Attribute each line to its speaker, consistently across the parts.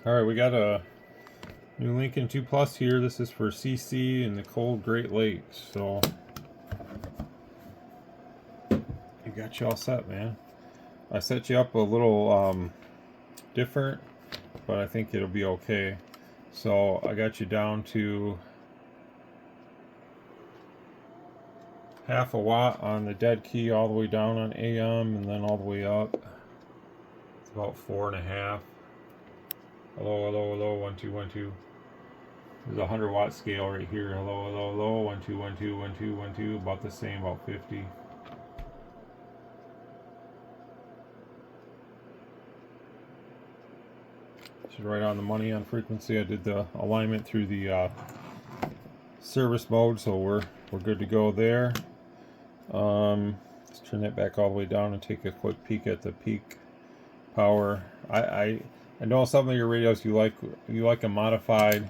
Speaker 1: Alright, we got a new Lincoln 2 Plus here. This is for CC in the cold Great Lakes. So, I got you all set, man. I set you up a little different, but I think it'll be okay. So, I got you down to half a watt on the dead key, all the way down on AM, and then all the way up. It's about 4.5. Hello, hello, hello, 1 2 1 2. There's a 100-watt scale right here. Hello, hello, hello, 1 2 1 2 1 2 1 2. About the same, about 50. She's right on the money on frequency. I did the alignment through the service mode, so we're good to go there. Let's turn that back all the way down and take a quick peek at the peak power. I know some of your radios you like them modified.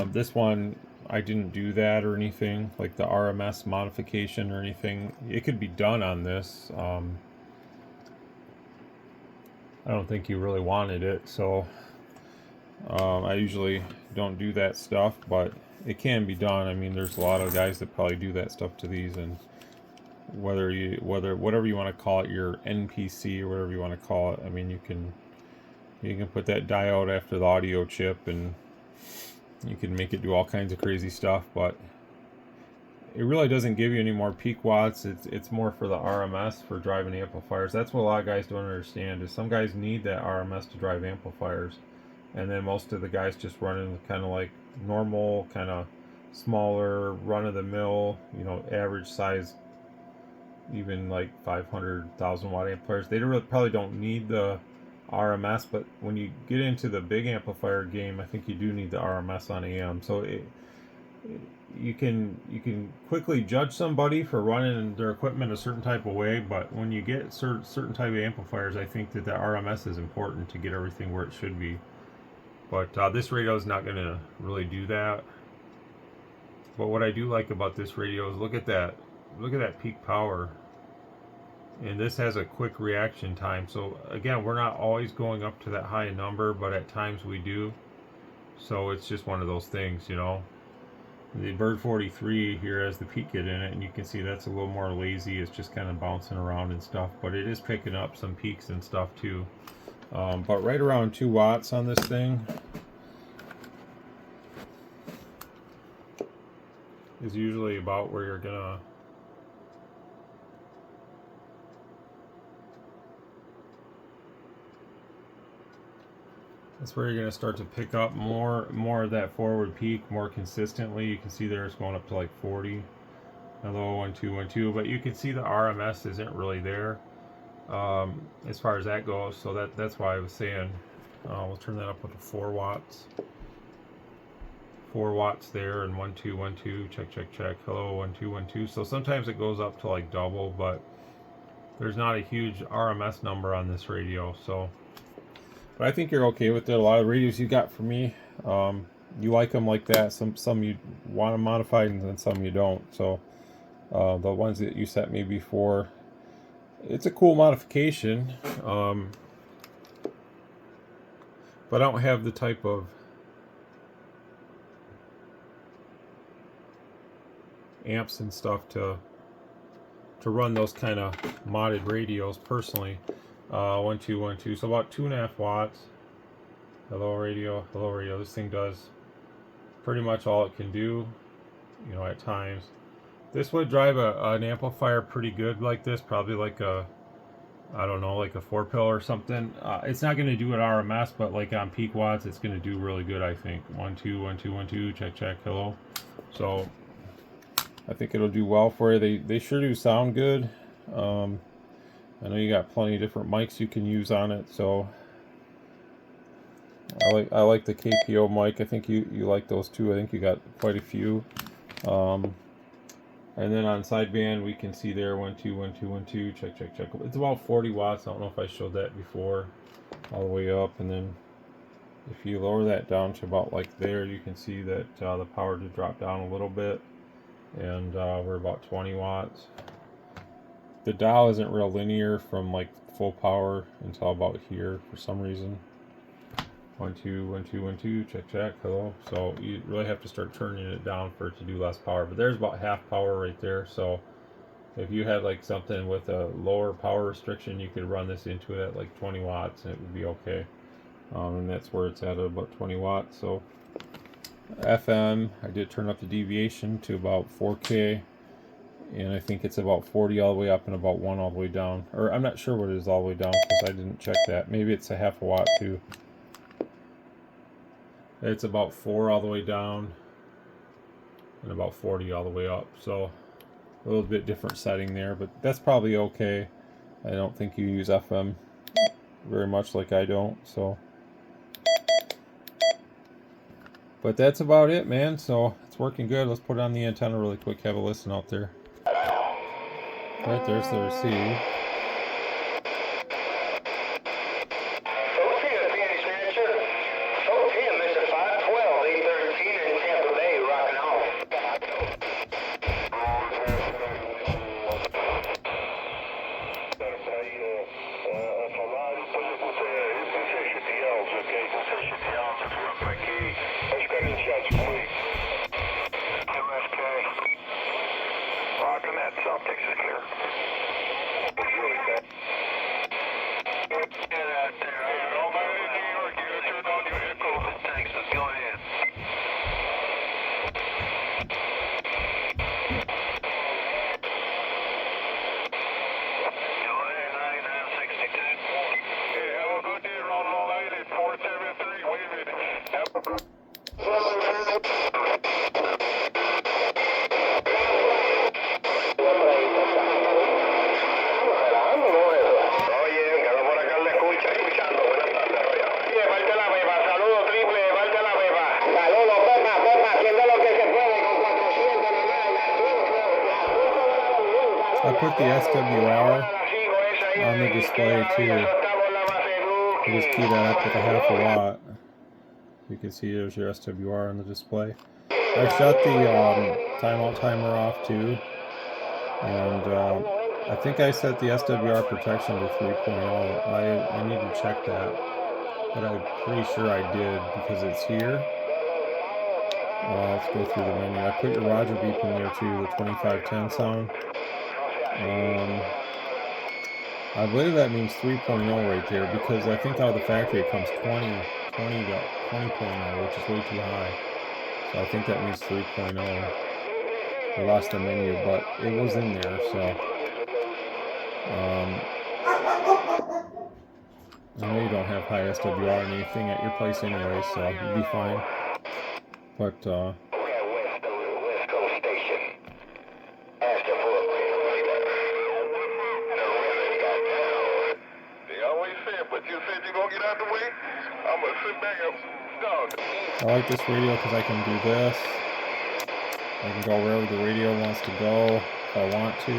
Speaker 1: This one I didn't do that or anything, like the RMS modification or anything. It could be done on this. I don't think you really wanted it, so I usually don't do that stuff, but it can be done. I mean, there's a lot of guys that probably do that stuff to these, and whatever you want to call it, your NPC or whatever you want to call it. I mean, you can put that diode after the audio chip, and you can make it do all kinds of crazy stuff, but it really doesn't give you any more peak watts. It's more for the RMS for driving amplifiers. That's what a lot of guys don't understand, is some guys need that RMS to drive amplifiers, and then most of the guys just running kind of like normal, kind of smaller, run-of-the-mill, average size, even like 500,000 watt amplifiers. They probably don't need the RMS, but when you get into the big amplifier game, I think you do need the RMS on AM. So you can quickly judge somebody for running their equipment a certain type of way, but when you get certain type of amplifiers, I think that the RMS is important to get everything where it should be. But this radio is not going to really do that. But what I do like about this radio is look at that peak power. And this has a quick reaction time. So again, we're not always going up to that high number, but at times we do. So it's just one of those things, The Bird 43 here has the peak kit in it, and you can see that's a little more lazy. It's just kind of bouncing around and stuff, but it is picking up some peaks and stuff too. But right around 2 watts on this thing is usually about where you're gonna start to pick up more of that forward peak more consistently. You can see there it's going up to like 40. Hello, 1 2 1 2. But you can see the RMS isn't really there as far as that goes. So that's why I was saying we'll turn that up with the 4 watts. 4 watts there, and 1 2 1 2. Check check check. Hello, 1 2 1 2. So sometimes it goes up to like double, but there's not a huge RMS number on this radio. So, but I think you're okay with it. A lot of radios you got from me, you like them like that. Some you want them modified, and then some you don't. So the ones that you sent me before, it's a cool modification, but I don't have the type of amps and stuff to run those kind of modded radios personally. 1 2 1 2. So about 2.5 watts. Hello radio, hello radio. This thing does pretty much all it can do, at times. This would drive an amplifier pretty good like this, probably like a, I don't know, like a 4-pill or something. It's not going to do an RMS, but like on peak watts, it's going to do really good, I think. 1 2 1 2 1 2. Check check. Hello. So I think it'll do well for you. They sure do sound good. I know you got plenty of different mics you can use on it, so I like the KPO mic. I think you like those too. I think you got quite a few. And then on sideband, we can see there 1 2 1 2 1 2. Check check check. It's about 40 watts. I don't know if I showed that before. All the way up, and then if you lower that down to about like there, you can see that the power did drop down a little bit, and we're about 20 watts. The dial isn't real linear from like full power until about here for some reason. 1 2 1 2 1 2, check check, hello. So you really have to start turning it down for it to do less power, but there's about half power right there. So if you had like something with a lower power restriction, you could run this into it at like 20 watts and it would be okay. And that's where it's at about 20 watts. So FM, I did turn up the deviation to about 4K, and I think it's about 40 all the way up and about 1 all the way down. Or I'm not sure what it is all the way down because I didn't check that. Maybe it's a half a watt too. It's about 4 all the way down and about 40 all the way up. So a little bit different setting there, but that's probably okay. I don't think you use FM very much, like I don't. So, but that's about it, man. So it's working good. Let's put it on the antenna really quick. Have a listen out there. Right there's the receive. I put the SWR on the display too. I just key that up with a half a watt. You can see there's your SWR on the display. I shut the timeout timer off too, and I think I set the SWR protection to 3.0. I need to check that, but I'm pretty sure I did because it's here. Let's go through the menu. I put your Roger beep in there too, the 2510 sound. I believe that means 3.0 right there, because I think out of the factory it comes 20 to 20.0, which is way too high. So I think that means 3.0. I lost the menu, but it was in there, so I know you don't have high SWR or anything at your place anyway, so you'd be fine. But I like this radio because I can do this. I can go wherever the radio wants to go if I want to.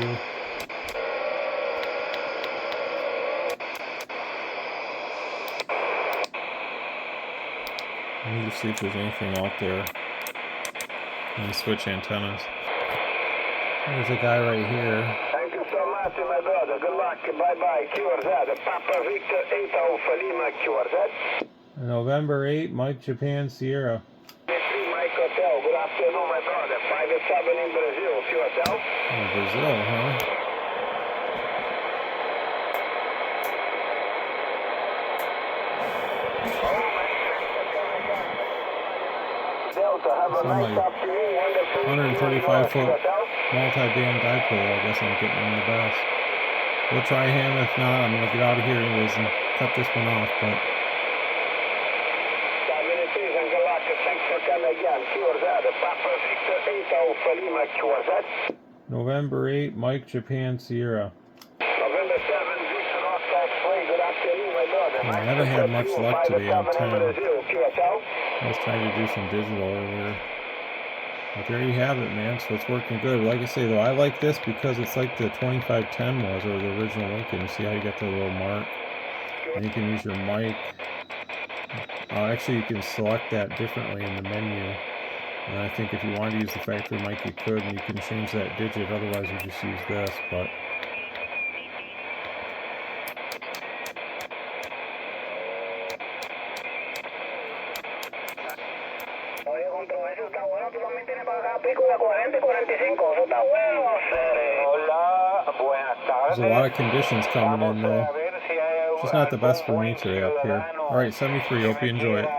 Speaker 1: Let me just see if there's anything out there. Let me switch antennas. There's a guy right here.
Speaker 2: Thank you so much, my brother. Good luck. Bye-bye. QRZ. Papa Victor 8 Alpha Lima QRZ.
Speaker 1: November 8, Mike Japan Sierra.
Speaker 2: Mike Hotel. Good afternoon, my brother. 5-7 in Brazil. QSL.
Speaker 1: Oh, Brazil, huh?
Speaker 2: Delta, have a nice afternoon. Wonderful.
Speaker 1: 135-foot multi-band dipole. I guess I'm getting him the best. We'll try him. If not, I'm going to get out of here anyways and cut this one off. But November 8, Mike Japan Sierra.
Speaker 2: November 7, Victor Oscar X-Ray. Good afternoon, my brother.
Speaker 1: I haven't had much luck today on 10. I
Speaker 2: QSL.
Speaker 1: was trying to do some digital earlier. But there you have it, man. So it's working good. Like I say, though, I like this because it's like the 2510 was, or the original Lincoln. You see how you got the little mark? And you can use your mic. Actually, you can select that differently in the menu. And I think if you wanted to use the factory mic, you could, and you can change that digit. Otherwise, you just use this. But
Speaker 2: control, eso está bueno. Tú también tienes para acá pico de 40 y 45. Eso está bueno. Hola, buenas tardes.
Speaker 1: There's a lot of conditions coming in though.
Speaker 2: A ver si hay
Speaker 1: It's just not the best for
Speaker 2: algún
Speaker 1: me
Speaker 2: buen
Speaker 1: today up here.
Speaker 2: ciudadano
Speaker 1: Alright, 73, hope you enjoy it.